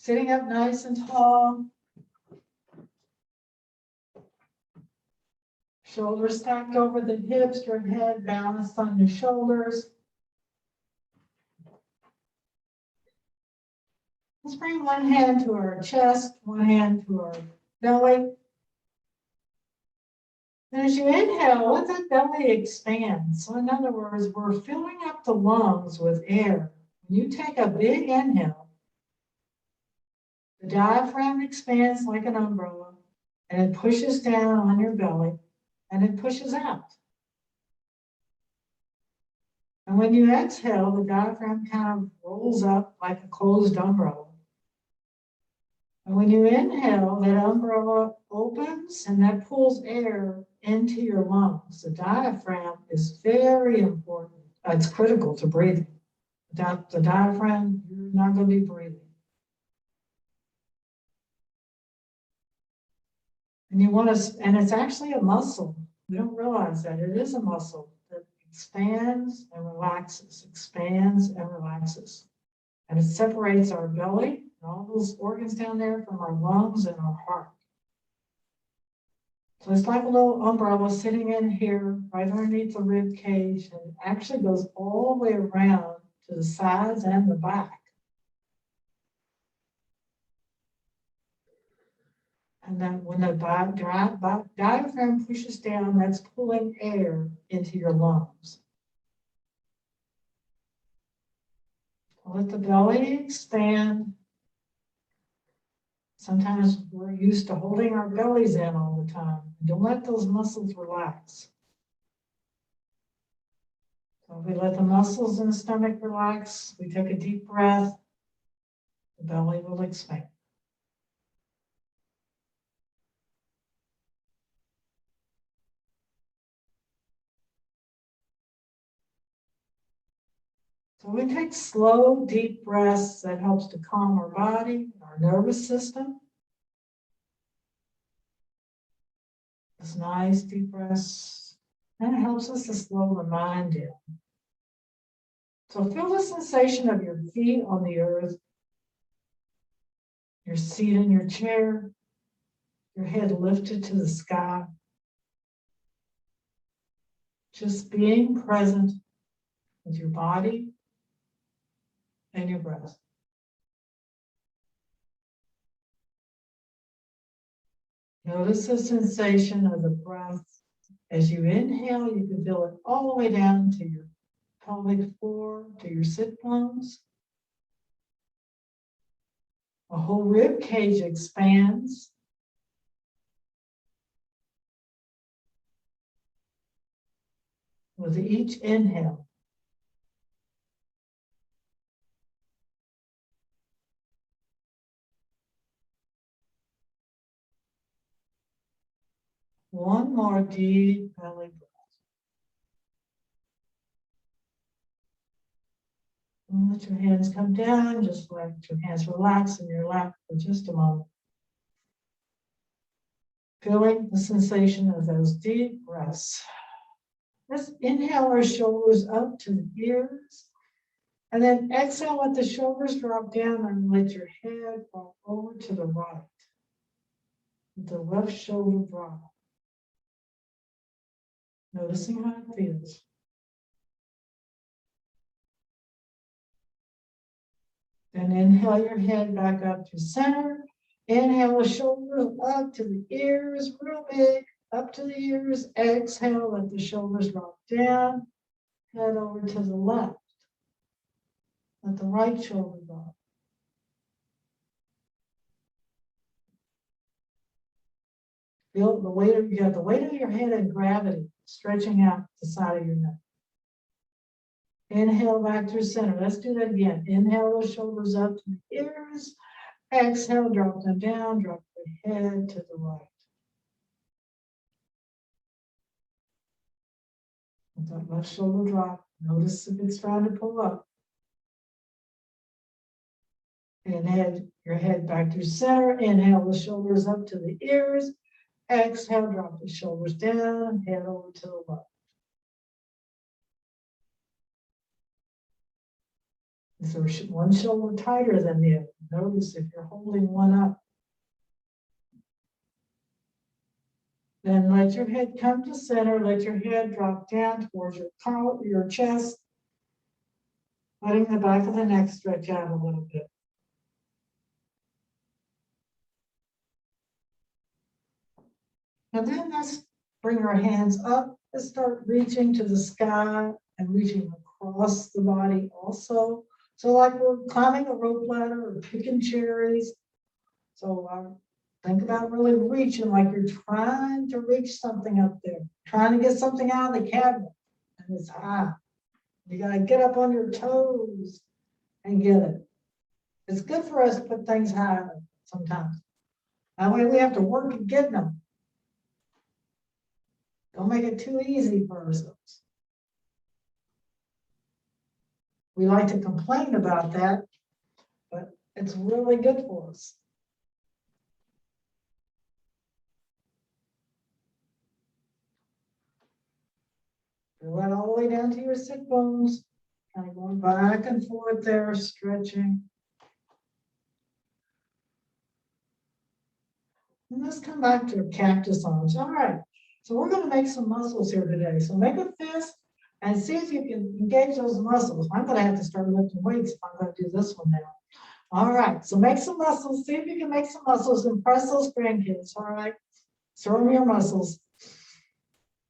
Sitting up nice and tall. Shoulders stacked over the hips, your head balanced on your shoulders. Let's bring one hand to our chest, one hand to our belly. And as you inhale, let that belly expand. So in other words, we're filling up the lungs with air. When you take a big inhale, the diaphragm expands like an umbrella, and it pushes down on your belly, and it pushes out. And when you exhale, the diaphragm kind of rolls up like a closed umbrella. And when you inhale, that umbrella opens and that pulls air into your lungs. The diaphragm is very important. It's critical to breathing. Without the diaphragm, you're not going to be breathing. And you want to, and it's actually a muscle. We don't realize that it is a muscle that expands and relaxes, expands and relaxes. And it separates our belly and all those organs down there from our lungs and our heart. So it's like a little umbrella sitting in here right underneath the rib cage, and it actually goes all the way around to the sides and the back. And then when the diaphragm pushes down, that's pulling air into your lungs. Let the belly expand. Sometimes we're used to holding our bellies in all the time. Don't let those muscles relax. So if we let the muscles in the stomach relax, we take a deep breath, the belly will expand. So we take slow, deep breaths that helps to calm our body, our nervous system. It's nice, deep breaths. And it helps us to slow the mind down. So feel the sensation of your feet on the earth, your seat in your chair, your head lifted to the sky. Just being present with your body and your breath. Notice the sensation of the breath. As you inhale, you can feel it all the way down to your pelvic floor, to your sit bones. The whole rib cage expands. With each inhale. One more deep belly breath. And let your hands come down, just let your hands relax in your lap for just a moment. Feeling the sensation of those deep breaths. Let's inhale our shoulders up to the ears. And then exhale, let the shoulders drop down and let your head fall over to the right. Let the left shoulder drop. Noticing how it feels. Then inhale your head back up to center. Inhale the shoulders up to the ears, real big, up to the ears. Exhale, let the shoulders drop down. Head over to the left. Let the right shoulder drop. Feel the weight of, you got the weight of your head and gravity stretching out the side of your neck. Inhale back through center. Let's do that again. Inhale the shoulders up to the ears. Exhale, drop them down, drop the head to the right. Let that left shoulder drop. Notice if it's trying to pull up. And head your head back through center. Inhale the shoulders up to the ears. Exhale, drop the shoulders down, head over to the left. Is there one shoulder tighter than the other? Notice if you're holding one up. Then let your head come to center. Let your head drop down towards your collar, your chest, letting the back of the neck stretch out a little bit. And then let's bring our hands up and start reaching to the sky and reaching across the body also. So like we're climbing a rope ladder or picking cherries. So think about really reaching like you're trying to reach something up there, trying to get something out of the cabinet, and it's high. You got to get up on your toes and get it. It's good for us to put things high sometimes. That way we have to work at getting them. Don't make it too easy for ourselves. We like to complain about that, but it's really good for us. Feel that all the way down to your sit bones, kind of going back and forth there, stretching. And let's come back to cactus arms. All right, so we're going to make some muscles here today. So make a fist and see if you can engage those muscles. I'm going to have to start lifting weights if I'm going to do this one now. All right, so make some muscles. See if you can make some muscles and press those grandkids. All right, show them your muscles.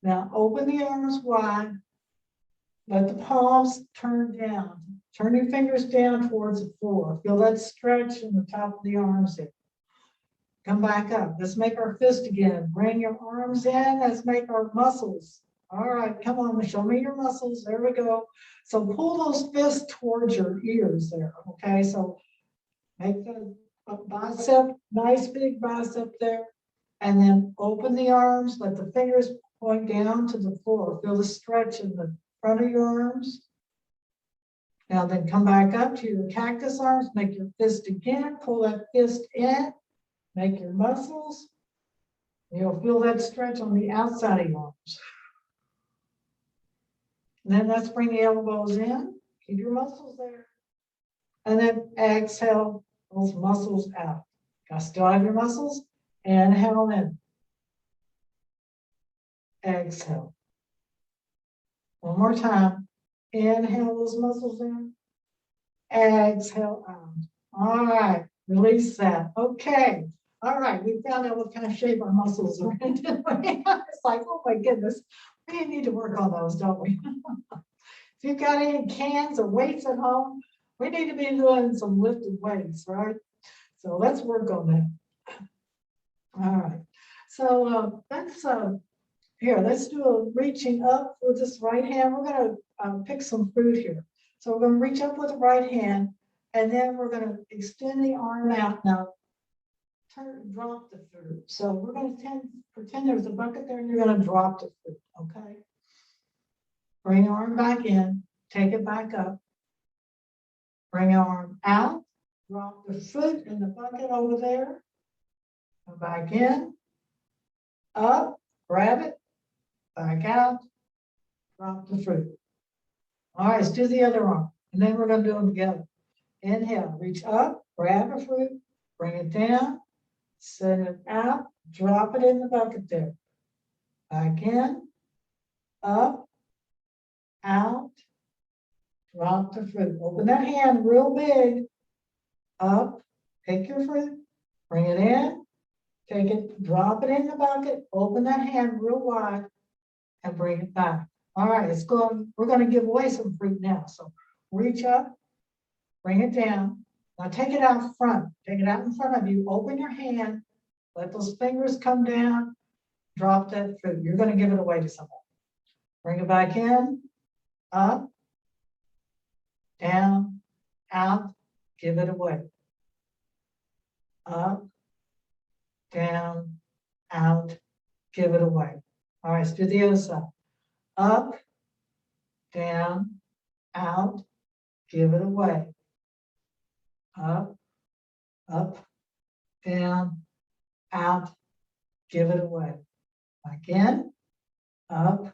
Now open the arms wide. Let the palms turn down. Turn your fingers down towards the floor. Feel that stretch in the top of the arms there. Come back up. Let's make our fist again. Bring your arms in. Let's make our muscles. All right, come on, show me your muscles. There we go. So pull those fists towards your ears there. Okay, so make the bicep, nice big bicep there. And then open the arms. Let the fingers point down to the floor. Feel the stretch in the front of your arms. Now then come back up to your cactus arms. Make your fist again. Pull that fist in. Make your muscles. You'll feel that stretch on the outside of your arms. And then let's bring the elbows in. Keep your muscles there. And then exhale those muscles out. Got to still have your muscles. Inhale in. Exhale. One more time. Inhale those muscles in. Exhale out. All right. Release that. Okay. All right, we found out what kind of shape our muscles are in. It's like, oh my goodness, we need to work on those, don't we? If you've got any cans or weights at home, we need to be doing some lifted weights, right? So let's work on that. All right. So let's do a reaching up with this right hand. We're going to pick some fruit here. So we're going to reach up with the right hand, and then we're going to extend the arm out now. Drop the fruit. So we're going to pretend there's a bucket there and you're going to drop the fruit, okay? Bring your arm back in, take it back up, bring your arm out, drop the fruit in the bucket over there, come back in, up, grab it, back out, drop the fruit. All right, let's do the other arm, and then we're going to do them together. Inhale, reach up, grab a fruit, bring it down, send it out, drop it in the bucket there. Back in, up, out, drop the fruit. Open that hand real big, up, pick your fruit, bring it in, take it, drop it in the bucket, open that hand real wide, and bring it back. All right, let's go. We're going to give away some fruit now. So reach up, bring it down. Now take it out front. Take it out in front of you. Open your hand. Let those fingers come down. Drop that fruit. You're going to give it away to somebody. Bring it back in. Up. Down. Out. Give it away. Up. Down. Out. Give it away. All right, let's do the other side. Up. Down. Out. Give it away. Up. Up. Down. Out, give it away. Again, up,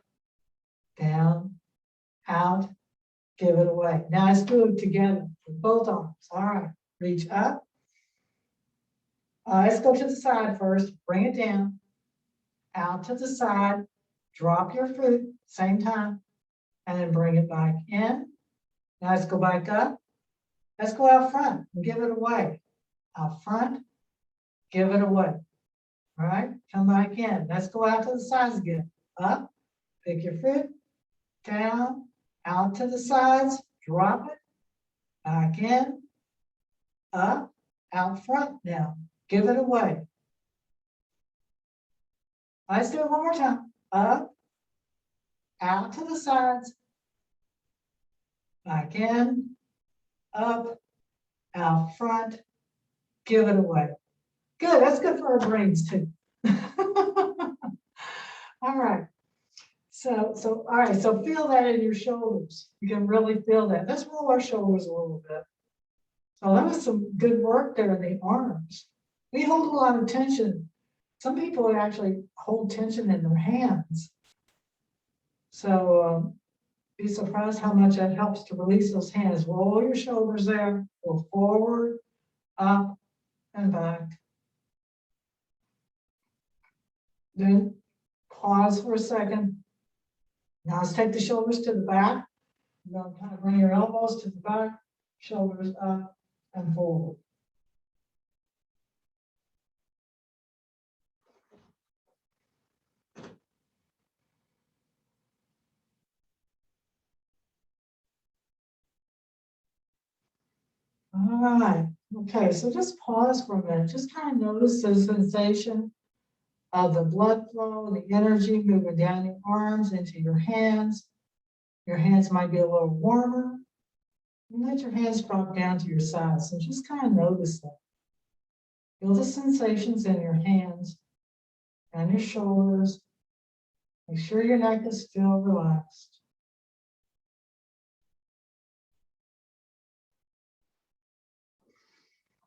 down, out, give it away. Now let's do it together with both arms. All right, reach up. Let's go to the side first, bring it down, out to the side, drop your foot, same time, and then bring it back in. Now let's go back up. Let's go out front and give it away. Out front, give it away. All right, come back in. Let's go out to the sides again. Up, pick your foot, down, out to the sides, drop it, back in, up, out front now. Give it away. Let's do it one more time. Up, out to the sides, back in, up, out front, give it away. Good, that's good for our brains too. All right. So all right, so feel that in your shoulders. You can really feel that. Let's roll our shoulders a little bit. So that was some good work there in the arms. We hold a lot of tension. Some people actually hold tension in their hands. So be surprised how much that helps to release those hands. Roll your shoulders there, go forward, up, and back. Then pause for a second. Now let's take the shoulders to the back. You're going to kind of bring your elbows to the back, shoulders up and forward. All right. Okay, so just pause for a minute. Just kind of notice the sensation of the blood flow and the energy moving down your arms into your hands. Your hands might be a little warmer. And let your hands drop down to your sides. So just kind of notice that. Feel the sensations in your hands and your shoulders. Make sure your neck is still relaxed.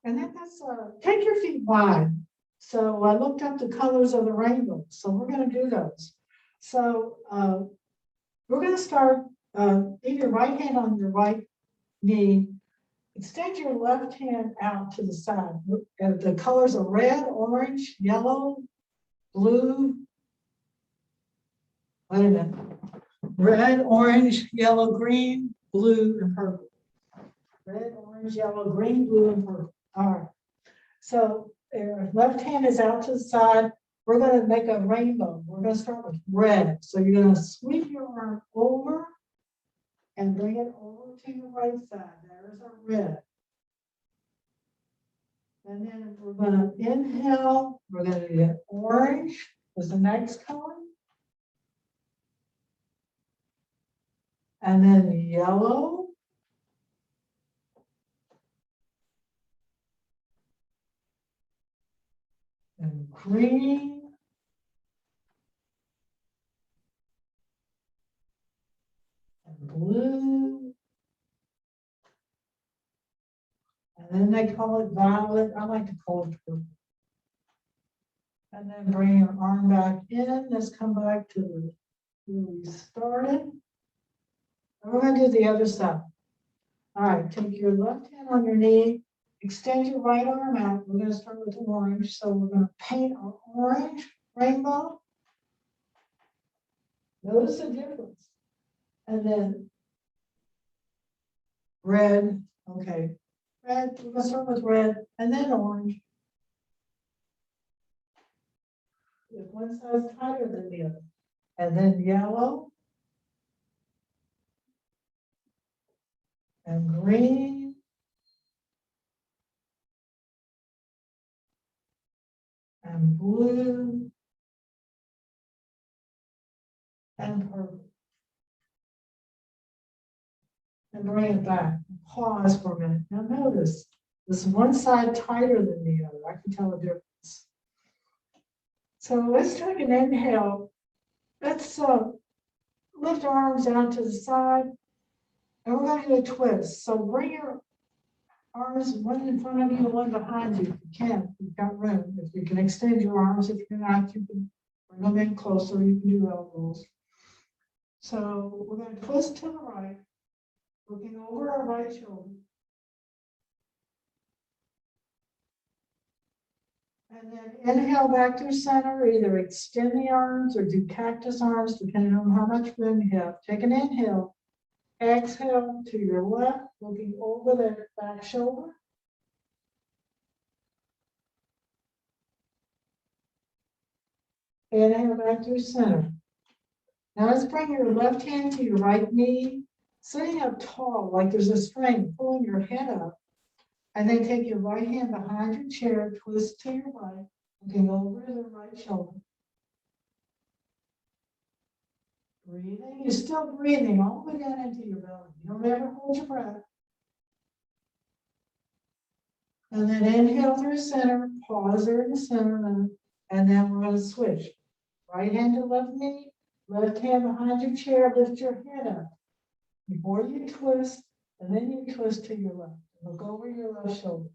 And then let's take your feet wide. So I looked up the colors of the rainbow. So we're going to do those. So we're going to start, leave your right hand on your right knee. Extend your left hand out to the side. The colors are red, orange, yellow, blue. Wait a minute. Red, orange, yellow, green, blue, and purple. Red, orange, yellow, green, blue, and purple. All right. So your left hand is out to the side. We're going to make a rainbow. We're going to start with red. So you're going to sweep your arm over and bring it over to your right side. There's our red. And then we're going to inhale. We're going to get orange as the next color. And then yellow. And green. And blue. And then they call it violet. I like to call it purple. And then bring your arm back in. Let's come back to where we started. And we're going to do the other side. All right, take your left hand on your knee, extend your right arm out. We're going to start with orange. So we're going to paint our orange rainbow. Notice the difference. And then red. Okay, red. We're going to start with red and then orange. If one side is tighter than the other. And then yellow. And green. And blue. And purple. And bring it back. Pause for a minute. Now notice, this one side tighter than the other. I can tell the difference. So let's take an inhale. Let's lift our arms out to the side. And we're going to do a twist. So bring your arms, one in front of you and one behind you if you can. If you've got room. If you can extend your arms, if you're not, you can bring them in closer. You can do elbows. So we're going to twist to the right. looking over our right shoulder. And then inhale back to center, either extend the arms or do cactus arms, depending on how much room you have. Take an inhale, exhale to your left, looking over the back shoulder. Inhale back to center. Now let's bring your left hand to your right knee, sitting up tall like there's a string pulling your head up. And then take your right hand behind your chair, twist to your right, looking over the right shoulder. Breathing. You're still breathing all the way down into your belly. You don't ever hold your breath. And then inhale through center, pause there in the center, and then we're going to switch. Right hand to left knee, left hand behind your chair, lift your head up. Before you twist, and then you twist to your left. Look over your left shoulder.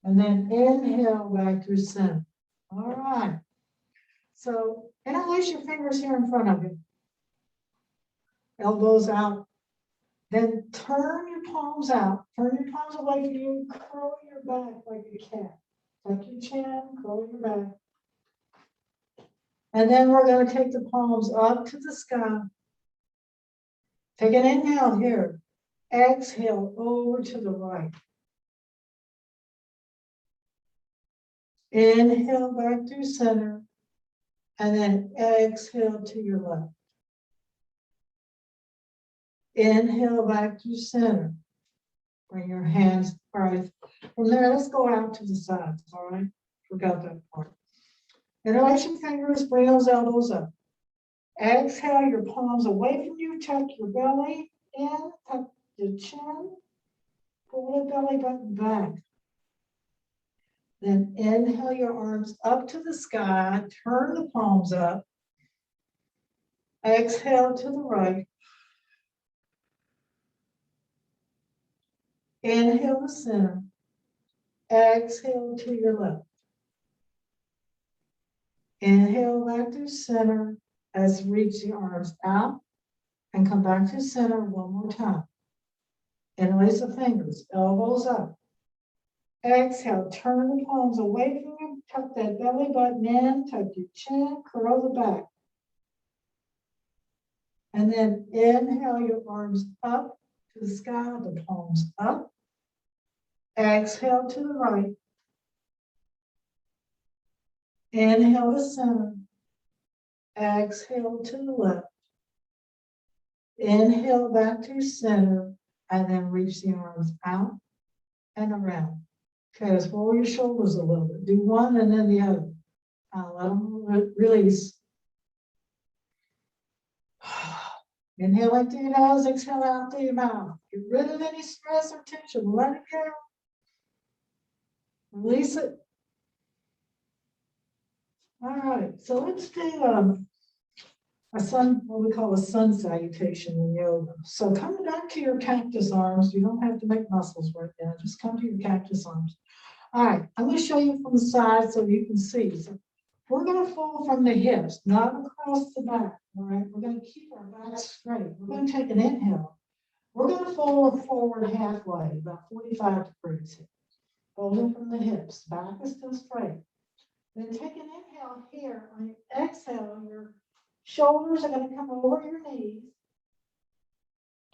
And then inhale back through center. All right. So interlace your fingers here in front of you. Elbows out. Then turn your palms out. Turn your palms away from you. Curl your back like a cat. Tuck your chin, curl your back. And then we're going to take the palms up to the sky. Take an inhale here. Exhale over to the right. Inhale back through center. And then exhale to your left. Inhale back to center. Bring your hands, all right. From there, let's go out to the sides, all right? Forgot that part. Interlace your fingers, bring those elbows up. Exhale your palms away from you, tuck your belly in, tuck your chin, pull the belly button back. Then inhale your arms up to the sky, turn the palms up. Exhale to the right. Inhale to center. Exhale to your left. Inhale back to center as reach the arms out and come back to center one more time. Interlace the fingers, elbows up. Exhale, turn the palms away from you, tuck that belly button in, tuck your chin, curl the back. And then inhale your arms up to the sky, the palms up. Exhale to the right. Inhale to center. Exhale to the left. Inhale back to center, and then reach the arms out and around. Okay, let's roll your shoulders a little bit. Do one and then the other. Let them release. Inhale in through your nose, exhale out through your mouth. Get rid of any stress or tension. Let it go. Release it. All right, so let's do what we call a sun salutation in yoga. So coming back to your cactus arms, you don't have to make muscles right now. Just come to your cactus arms. All right, I'm going to show you from the side so you can see. So we're going to fold from the hips, not across the back. All right, we're going to keep our back straight. We're going to take an inhale. We're going to fold forward halfway, about 45 degrees here. Folding from the hips, back is still straight. Then take an inhale here. On your exhale, your shoulders are going to come over your knees.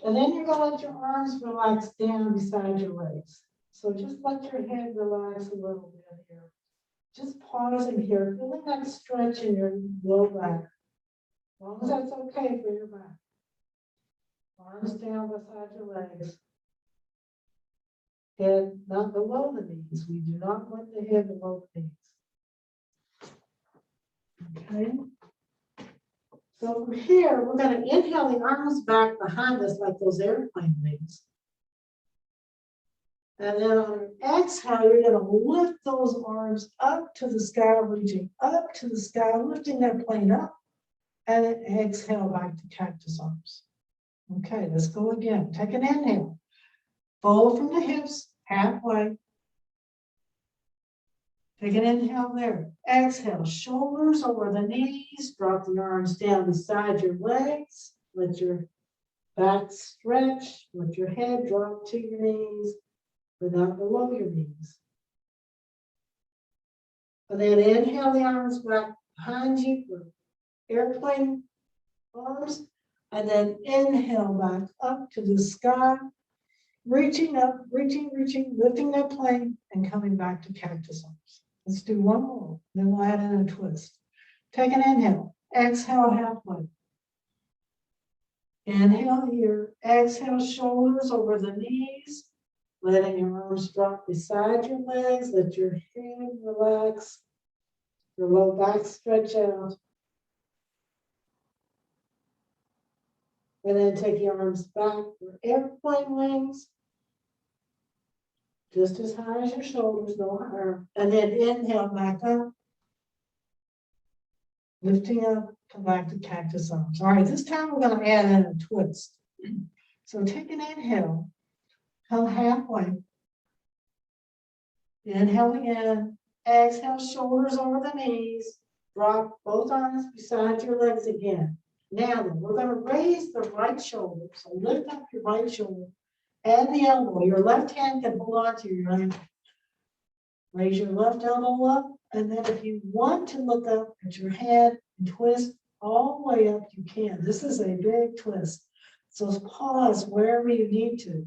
And then you're going to let your arms relax down beside your legs. So just let your head relax a little bit here. Just pausing here, feeling that stretch in your low back. As long as that's okay for your back. Arms down beside your legs. Head not below the knees. We do not want the head below the knees. Okay. So from here, we're going to inhale the arms back behind us like those airplane wings. And then on an exhale, you're going to lift those arms up to the sky, reaching up to the sky, lifting that plane up, and then exhale back to cactus arms. Okay, let's go again. Take an inhale. Fold from the hips, halfway. Take an inhale there. Exhale, shoulders over the knees. Drop the arms down beside your legs. Let your back stretch. Let your head drop to your knees, but not below your knees. And then inhale the arms back behind you for airplane arms. And then inhale back up to the sky. Reaching up, reaching, lifting that plane and coming back to cactus arms. Let's do one more, then we'll add in a twist. Take an inhale, exhale halfway. Inhale here, exhale shoulders over the knees, letting your arms drop beside your legs, let your head relax, your low back stretch out. And then take your arms back for airplane wings. Just as high as your shoulders, no higher. And then inhale back up. Lifting up, come back to cactus arms. All right, this time we're going to add in a twist. So take an inhale, come halfway. Inhale again. Exhale, shoulders over the knees. Drop both arms beside your legs again. Now then, we're going to raise the right shoulder. So lift up your right shoulder and the elbow. Your left hand can hold on to your ankle. Raise your left elbow up, and then if you want to look up at your head and twist all the way up, you can. This is a big twist. So pause wherever you need to.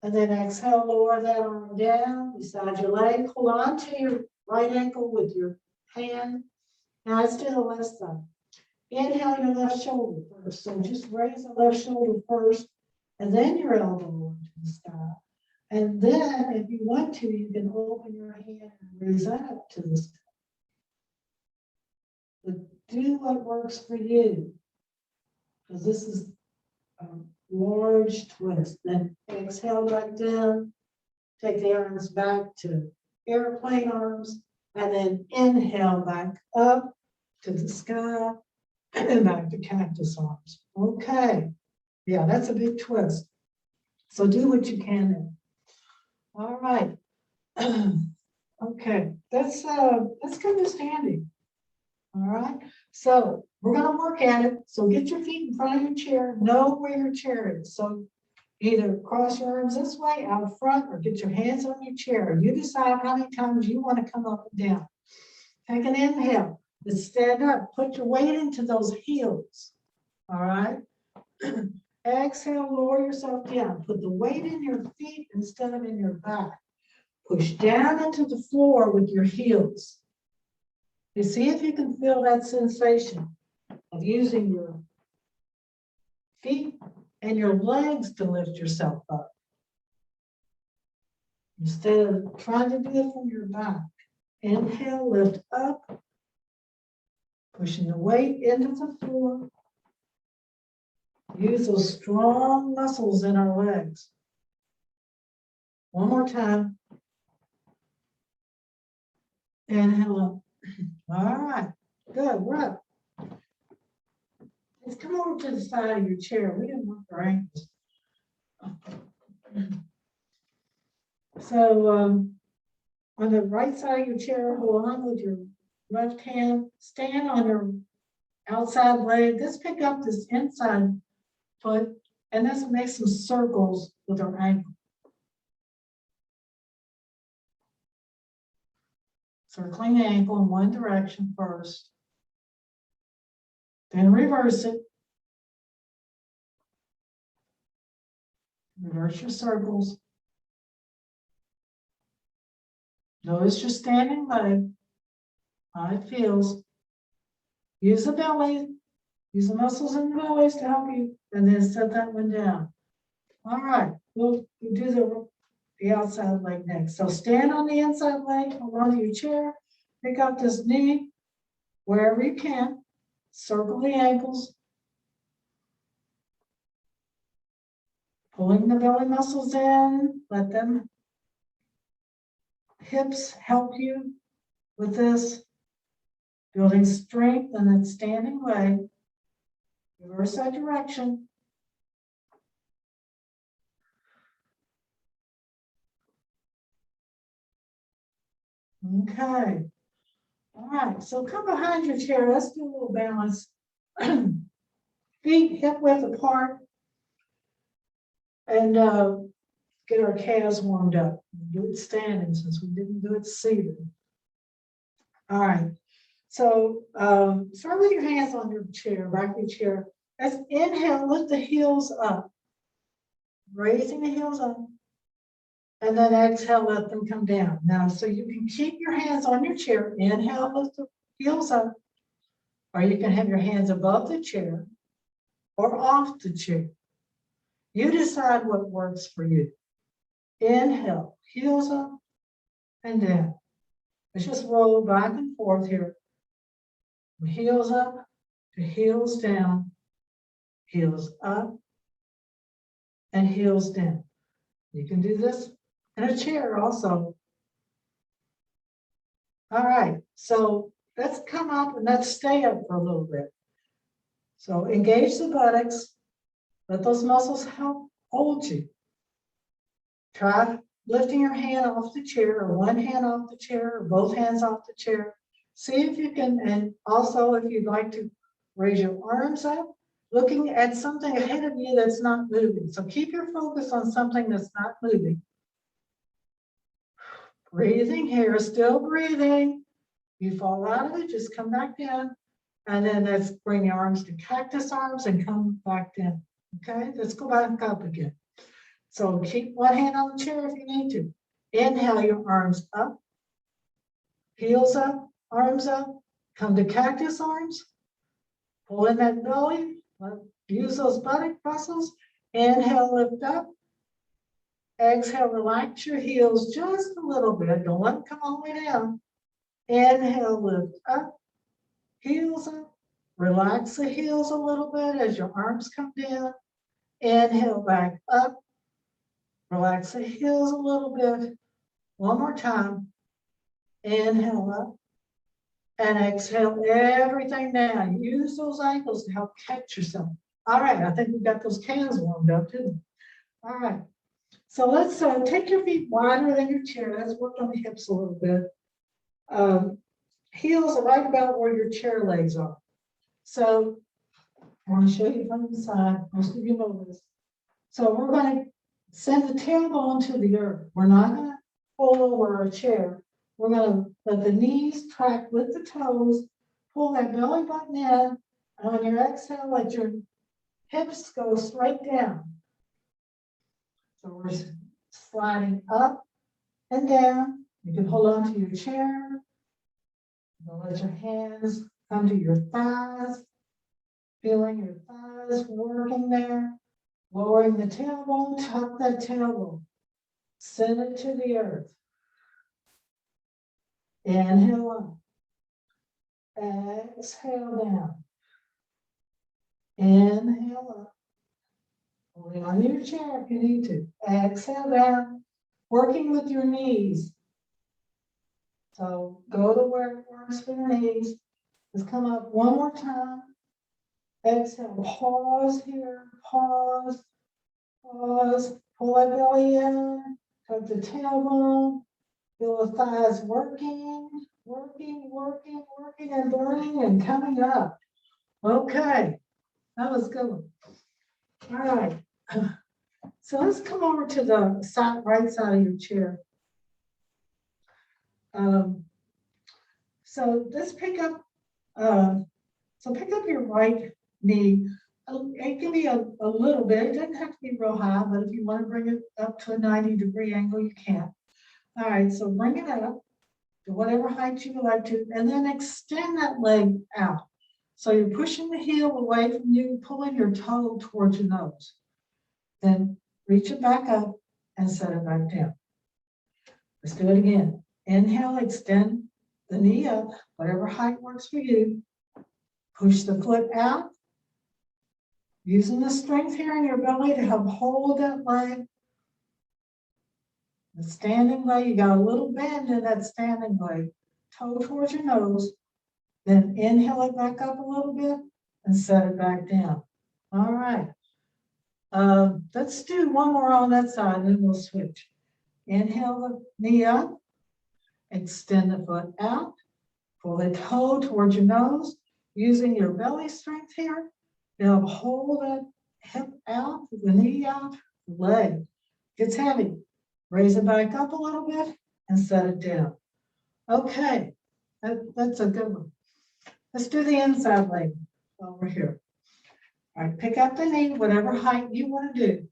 And then exhale, lower that arm down beside your leg. Hold on to your right ankle with your hand. Now let's do the left side. Inhale your left shoulder first. So just raise the left shoulder first, and then your elbow onto the sky. And then, if you want to, you can open your hand and raise up to the sky. But do what works for you, because this is a large twist. Then exhale back down, take the arms back to airplane arms, and then inhale back up to the sky, and back to cactus arms. Okay, yeah, that's a big twist. So do what you can then. All right. Okay, that's kind of standing. All right, so we're going to work at it. So get your feet in front of your chair. Know where your chair is. So either cross your arms this way out front, or get your hands on your chair. You decide how many times you want to come up and down. Take an inhale. Let's stand up. Put your weight into those heels. All right. Exhale, lower yourself down. Put the weight in your feet instead of in your back. Push down into the floor with your heels. You see if you can feel that sensation of using your feet and your legs to lift yourself up, instead of trying to do it from your back. Inhale, lift up, pushing the weight into the floor. Use those strong muscles in our legs. One more time. Inhale up. All right, good, we're up. Let's come over to the side of your chair. We didn't work our ankles. So on the right side of your chair, hold on with your left hand. Stand on your outside leg. Let's pick up this inside foot, and let's make some circles with our ankle. Circling the ankle in one direction first, then reverse it. Reverse your circles. Notice your standing leg, how it feels. Use the belly, use the muscles in the bellies to help you, and then set that one down. All right, we'll do the outside leg next. So stand on the inside leg, hold on to your chair, pick up this knee wherever you can, circle the ankles, pulling the belly muscles in, let them hips help you with this, building strength in that standing leg, reverse that direction. Okay. All right, so come behind your chair. Let's do a little balance. Feet hip width apart, and get our calves warmed up. Do it standing since we didn't do it seated. All right. So start with your hands on your chair, back of your chair. Let's inhale, lift the heels up, raising the heels up. And then exhale, let them come down. Now, so you can keep your hands on your chair. Inhale, lift the heels up. Or you can have your hands above the chair or off the chair. You decide what works for you. Inhale, heels up and down. Let's just roll back and forth here. From heels up to heels down, heels up and heels down. You can do this in a chair also. All right, so let's come up and let's stay up for a little bit. So engage the buttocks, let those muscles help hold you. Try lifting your hand off the chair, or one hand off the chair, or both hands off the chair. See if you can, and also if you'd like to raise your arms up, looking at something ahead of you that's not moving. So keep your focus on something that's not moving. Breathing here, still breathing. You fall out of it, just come back down. And then let's bring your arms to cactus arms and come back down. Okay, let's go back up again. So keep one hand on the chair if you need to. Inhale your arms up, heels up, arms up. Come to cactus arms. Pull in that belly. Use those buttock muscles. Inhale, lift up. Exhale, relax your heels just a little bit. Don't let them come all the way down. Inhale, lift up. Heels up. Relax the heels a little bit as your arms come down. Inhale back up. Relax the heels a little bit. One more time. Inhale up. And exhale everything down. Use those ankles to help catch yourself. All right, I think we've got those calves warmed up too. All right. So let's take your feet wider than your chair. Let's work on the hips a little bit. Heels are right about where your chair legs are. So I want to show you from the side. Most of you know this. So we're going to send the tailbone to the earth. We're not going to pull over our chair. We're going to let the knees track with the toes, pull that belly button in, and on your exhale, let your hips go straight down. So we're sliding up and down. You can hold on to your chair. Let your hands come to your thighs, feeling your thighs working there, lowering the tailbone, tuck that tailbone, send it to the earth. Inhale up. Exhale down. Inhale up. Holding on your chair if you need to. Exhale down. Working with your knees. So go to where it works for your knees. Just come up one more time. Exhale. Pause here. Pause. Pause. Pull that belly in. Tuck the tailbone. Feel the thighs working, and burning and coming up. Okay, that was good. All right. So let's come over to the right side of your chair. So let's pick up. Pick up your right knee. It can be a little bit. It doesn't have to be real high, but if you want to bring it up to a 90-degree angle, you can. All right, so bring it up to whatever height you would like to, and then extend that leg out. So you're pushing the heel away from you, pulling your toe towards your nose. Then reach it back up and set it back down. Let's do it again. Inhale, extend the knee up, whatever height works for you. Push the foot out, using the strength here in your belly to help hold that leg. The standing leg, you got a little bend in that standing leg. Toe towards your nose. Then inhale it back up a little bit and set it back down. All right. Let's do one more on that side and then we'll switch. Inhale the knee up. Extend the foot out, pull the toe towards your nose, using your belly strength here. Now hold that hip out, the knee out, leg gets heavy. Raise it back up a little bit and set it down. Okay, that's a good one. Let's do the inside leg over here. All right, pick up the knee, whatever height you want to do.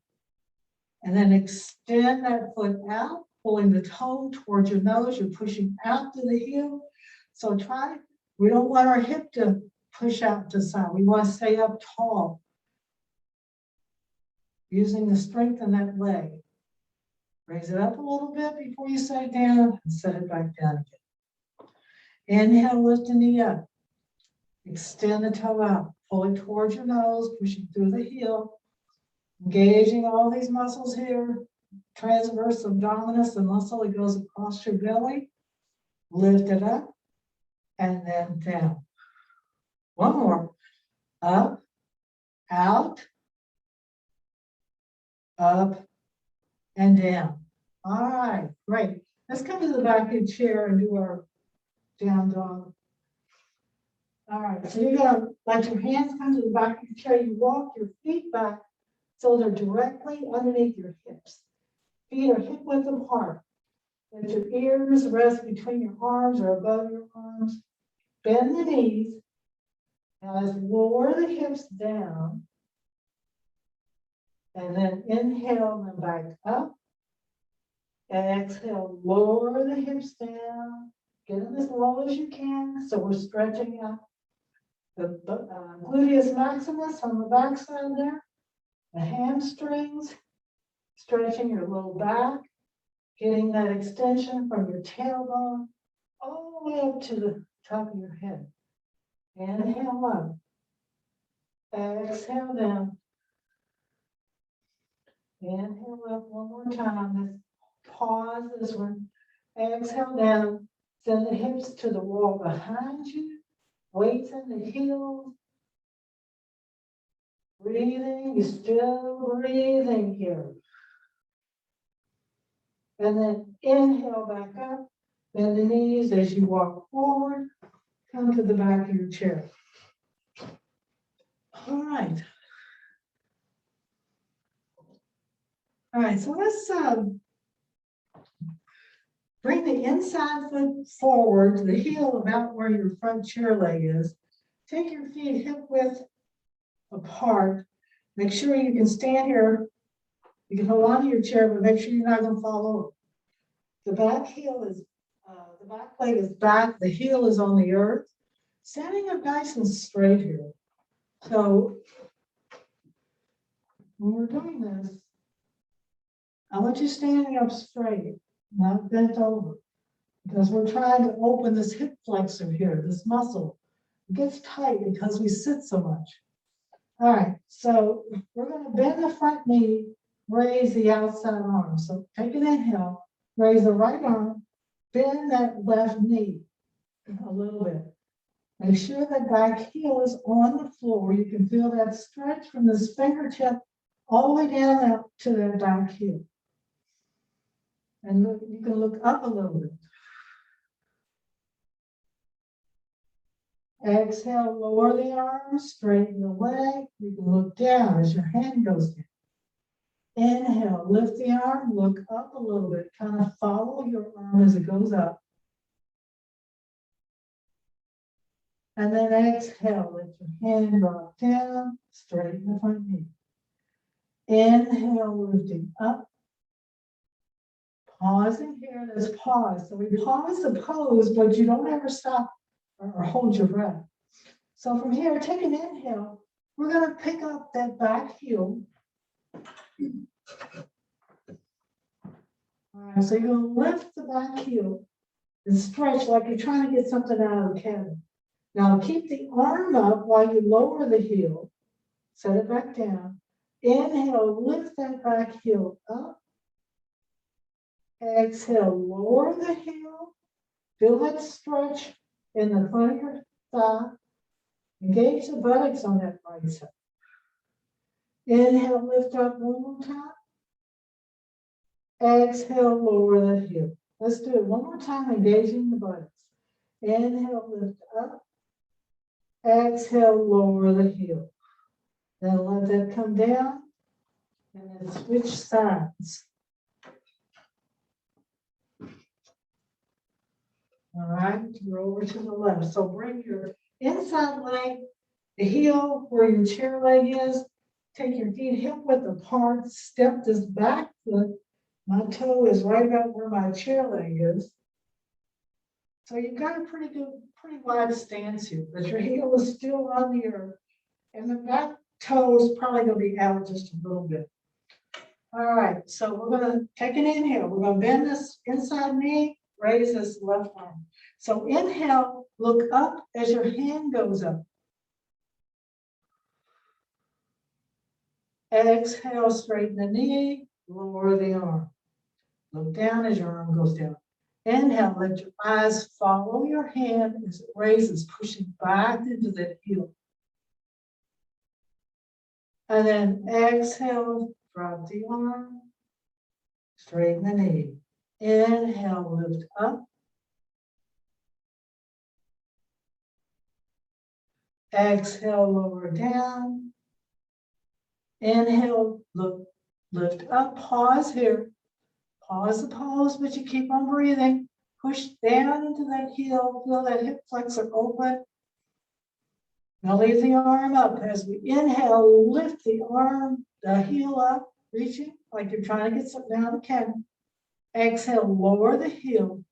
And then extend that foot out, pulling the toe towards your nose. You're pushing out to the heel. So we don't want our hip to push out to the side. We want to stay up tall, using the strength in that leg. Raise it up a little bit before you set it down and set it back down again. Inhale, lift the knee up. Extend the toe out, pull it towards your nose, pushing through the heel. Engaging all these muscles here, transverse abdominis, the muscle that goes across your belly. Lift it up and then down. One more. Up, out, up, and down. All right, great. Let's come to the back of your chair and do our down dog. All right, so you're gonna let your hands come to the back of your chair. You walk your feet back so they're directly underneath your hips. Feet are hip width apart. Let your ears rest between your arms or above your arms. Bend the knees. Now let's lower the hips down. And then inhale them back up. Exhale, lower the hips down. Get them as low as you can. So we're stretching out the gluteus maximus on the back side there. The hamstrings, stretching your low back, getting that extension from your tailbone all the way up to the top of your head. Inhale up. Exhale down. Inhale up one more time. Let's pause this one. Exhale down. Send the hips to the wall behind you. Weights in the heels. Breathing, you're still breathing here. And then inhale back up, bend the knees as you walk forward, come to the back of your chair. All right. All right, so let's bring the inside foot forward, the heel about where your front chair leg is. Take your feet hip width apart. Make sure you can stand here. You can hold on to your chair, but make sure you're not going to fall over. The back leg is back. The heel is on the earth. Standing up nice and straight here. So when we're doing this, I want you standing up straight, not bent over, because we're trying to open this hip flexor here, this muscle. It gets tight because we sit so much. All right, so we're going to bend the front knee, raise the outside arm. So take an inhale, raise the right arm, bend that left knee a little bit. Make sure that back heel is on the floor. You can feel that stretch from this fingertip all the way down out to that back heel. And look, you can look up a little bit. Exhale, lower the arms, straighten the leg. You can look down as your hand goes down. Inhale, lift the arm, look up a little bit, kind of follow your arm as it goes up. And then exhale, let your hand drop down, straighten the front knee. Inhale, lifting up. Pausing here, let's pause. So we pause the pose, but you don't ever stop or hold your breath. So from here, take an inhale. We're going to pick up that back heel. All right, so you're going to lift the back heel and stretch like you're trying to get something out of the cabin. Now keep the arm up while you lower the heel. Set it back down. Inhale, lift that back heel up. Exhale, lower the heel. Feel that stretch in the front of your thigh. Engage the buttocks on that right side. Inhale, lift up one more time. Exhale, lower the heel. Let's do it one more time, engaging the buttocks. Inhale, lift up. Exhale, lower the heel. Then let that come down. And then switch sides. All right, you're over to the left. So bring your inside leg, the heel where your chair leg is. Take your feet hip width apart. Step this back foot. My toe is right about where my chair leg is. So you've got a pretty wide stance here, but your heel is still on the earth. And the back toe is probably going to be out just a little bit. All right, so we're going to take an inhale. We're going to bend this inside knee, raise this left arm. So inhale, look up as your hand goes up. Exhale, straighten the knee, lower the arm. Look down as your arm goes down. Inhale, let your eyes follow your hand as it raises, pushing back into that heel. And then exhale, drop the arm, straighten the knee. Inhale, lift up. Exhale, lower down. Inhale, lift up, pause here. Pause the pose, but you keep on breathing. Push down into that heel, feel that hip flexor open. Now leave the arm up. As we inhale, lift the arm, the heel up, reaching like you're trying to get something out of the cabin. Exhale, lower the heel.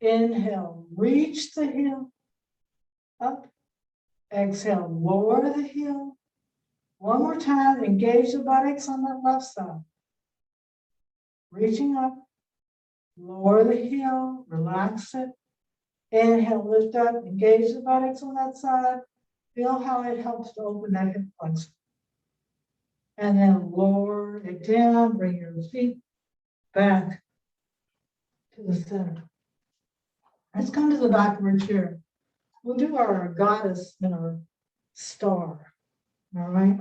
Inhale, reach the heel up. Exhale, lower the heel. One more time, engage the buttocks on that left side. Reaching up, lower the heel, relax it. Inhale, lift up, engage the buttocks on that side. Feel how it helps to open that hip flexor. And then lower it down, bring your feet back to the center. Let's come to the back of our chair. We'll do our goddess and our star. All right?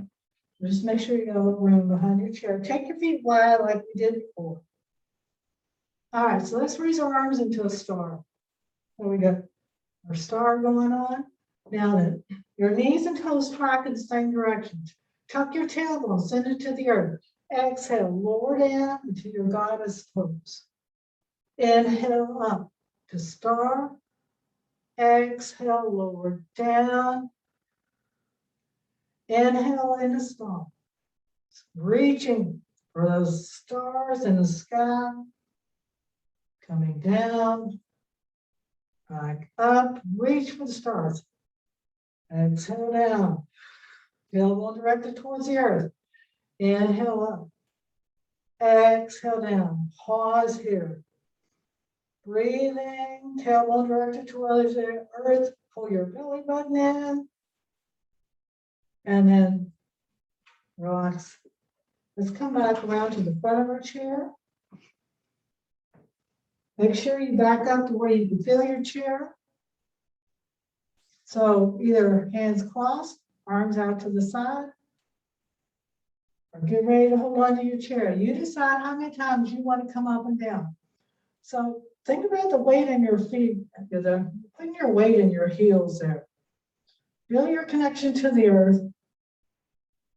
Just make sure you got a little room behind your chair. Take your feet wide like we did before. All right, so let's raise our arms into a star. So we got our star going on. Now then, your knees and toes track in the same direction. Tuck your tailbone, send it to the earth. Exhale, lower down into your goddess pose. Inhale up to star. Exhale, lower down. Inhale into star. Reaching for those stars in the sky. Coming down. Back up. Reach for the stars. Exhale down. Tailbone directed towards the earth. Inhale up. Exhale down. Pause here. Breathing. Tailbone directed towards the earth. Pull your belly button in. And then relax. Let's come back around to the front of our chair. Make sure you back up to where you can feel your chair. So either hands crossed, arms out to the side, or get ready to hold on to your chair. You decide how many times you want to come up and down. So think about the weight in your feet, putting your weight in your heels there. Feel your connection to the earth.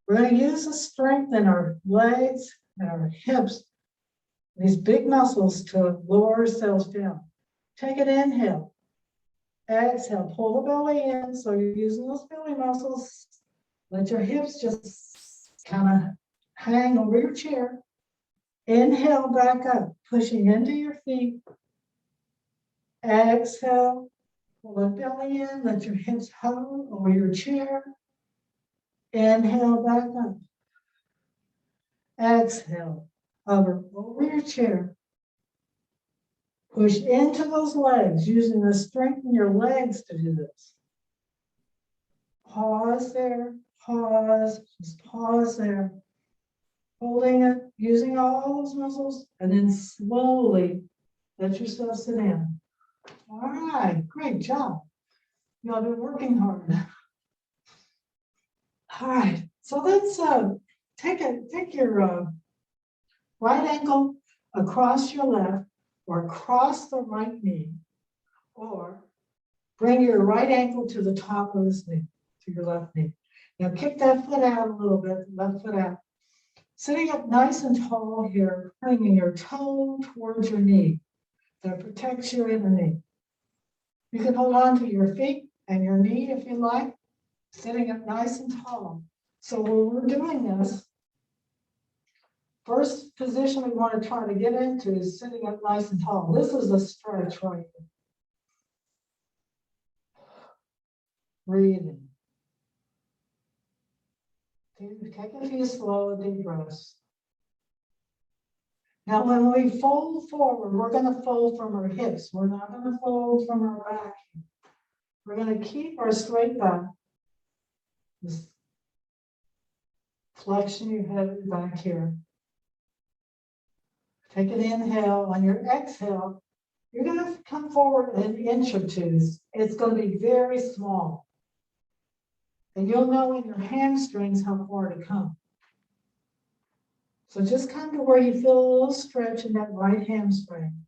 We're going to use the strength in our legs and our hips, these big muscles to lower ourselves down. Take an inhale. Exhale, pull the belly in. So you're using those belly muscles. Let your hips just kind of hang over your chair. Inhale, back up, pushing into your feet. Exhale, pull the belly in. Let your hips hover over your chair. Inhale, back up. Exhale, hover over your chair. Push into those legs, using the strength in your legs to do this. Pause there, pause, just pause there. Holding it, using all those muscles, and then slowly let yourself sit down. All right, great job. Y'all been working hard. All right, so let's take your right ankle, across your left or across the right knee, or bring your right ankle to the top of this knee, to your left knee. Now kick that foot out a little bit, left foot out. Sitting up nice and tall here, bringing your toe towards your knee. That protects your inner knee. You can hold on to your feet and your knee if you like, sitting up nice and tall. So when we're doing this, first position we want to try to get into is sitting up nice and tall. This is a stretch right here. Breathing. Take a few slow, deep breaths. Now, when we fold forward, we're going to fold from our hips. We're not going to fold from our back. We're going to keep our straight back. This flexion your head back here. Take an inhale. On your exhale, you're going to come forward an inch or two. It's going to be very small. And you'll know in your hamstrings how far to come. So just come to where you feel a little stretch in that right hamstring.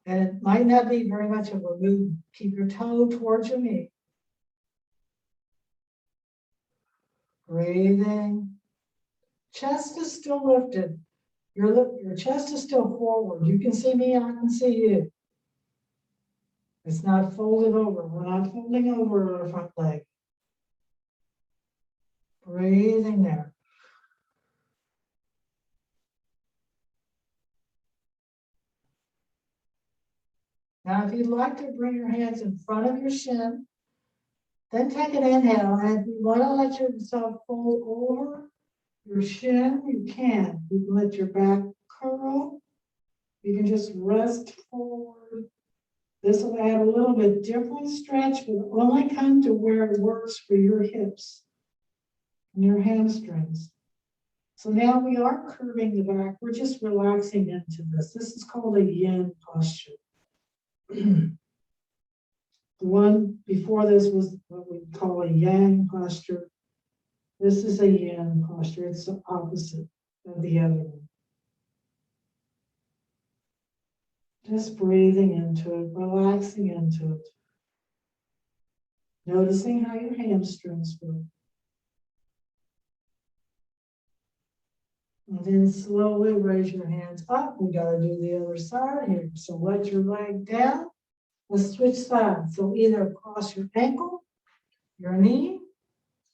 And it might not be very much of a movement. Keep your toe towards your knee. Breathing. Chest is still lifted. Your chest is still forward. You can see me, I can see you. It's not folded over. We're not folding over our front leg. Breathing there. Now, if you'd like to bring your hands in front of your shin, then take an inhale. And if you want to let yourself fold over your shin, you can. You can let your back curl. You can just rest forward. This will add a little bit different stretch, but only come to where it works for your hips and your hamstrings. So now we are curving the back. We're just relaxing into this. This is called a yin posture. The one before this was what we call a yang posture. This is a yin posture. It's the opposite of the other one. Just breathing into it, relaxing into it. Noticing how your hamstrings feel. And then slowly raise your hands up. We got to do the other side here. So let your leg down. Let's switch sides. So either across your ankle, your knee,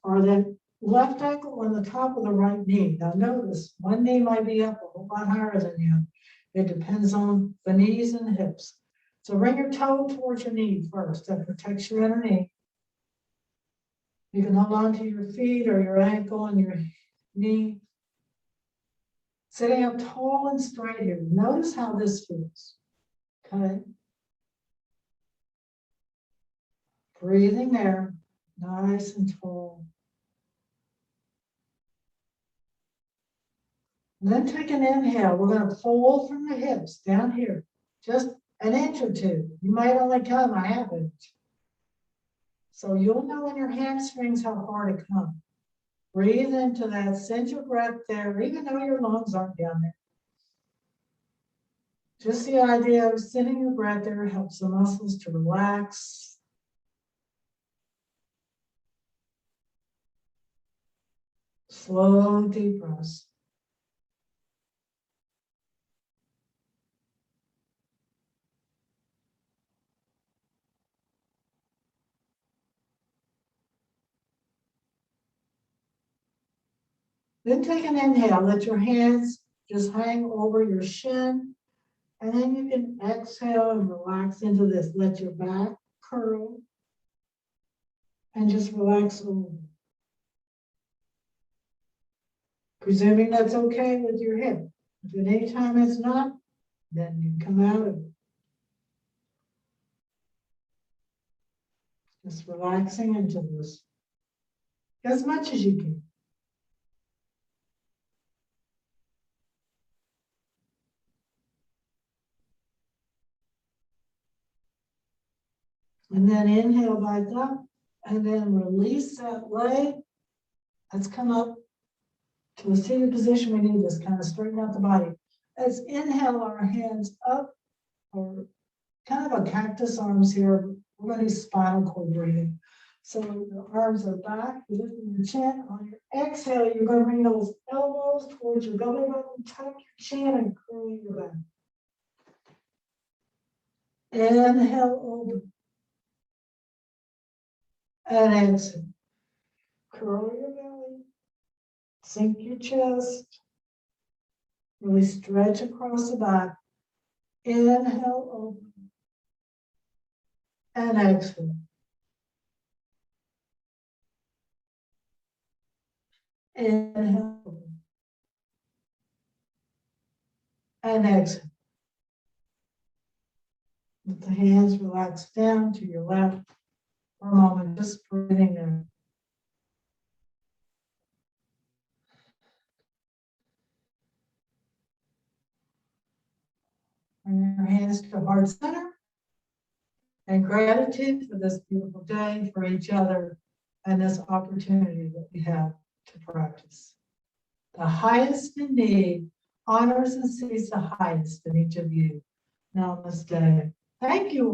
or that left ankle on the top of the right knee. Now notice, one knee might be up a whole lot higher than the other. It depends on the knees and the hips. So bring your toe towards your knee first. That protects your inner knee. You can hold on to your feet or your ankle and your knee. Sitting up tall and straight here. Notice how this feels. Okay. Breathing there, nice and tall. And then take an inhale. We're going to fold from the hips down here, just an inch or two. You might only come a half inch. So you'll know in your hamstrings how far to come. Breathe into that, send your breath there, even though your lungs aren't down there. Just the idea of sending your breath there helps the muscles to relax. Slow, deep breaths. Then take an inhale. Let your hands just hang over your shin. And then you can exhale and relax into this. Let your back curl. And just relax over. Presuming that's okay with your hip. If at any time it's not, then you come out of it. Just relaxing into this. As much as you can. And then inhale back up, and then release that leg. Let's come up to a seated position. We need this kind of straighten out the body. Let's inhale our hands up, or kind of a cactus arms here. We're going to do spinal cord breathing. So the arms are back, you're lifting your chin. On your exhale, you're going to bring those elbows towards your belly button, tuck your chin and curl your back. Inhale, open. And exhale. Curl your belly, sink your chest, really stretch across the back. Inhale, open. And exhale. Inhale, open. And exhale. Let the hands relax down to your left for a moment, just breathing there. Bring your hands to heart center. And gratitude for this beautiful day, for each other, and this opportunity that we have to practice. The highest in need honors and sees the highest in each of you. Namaste. Thank you.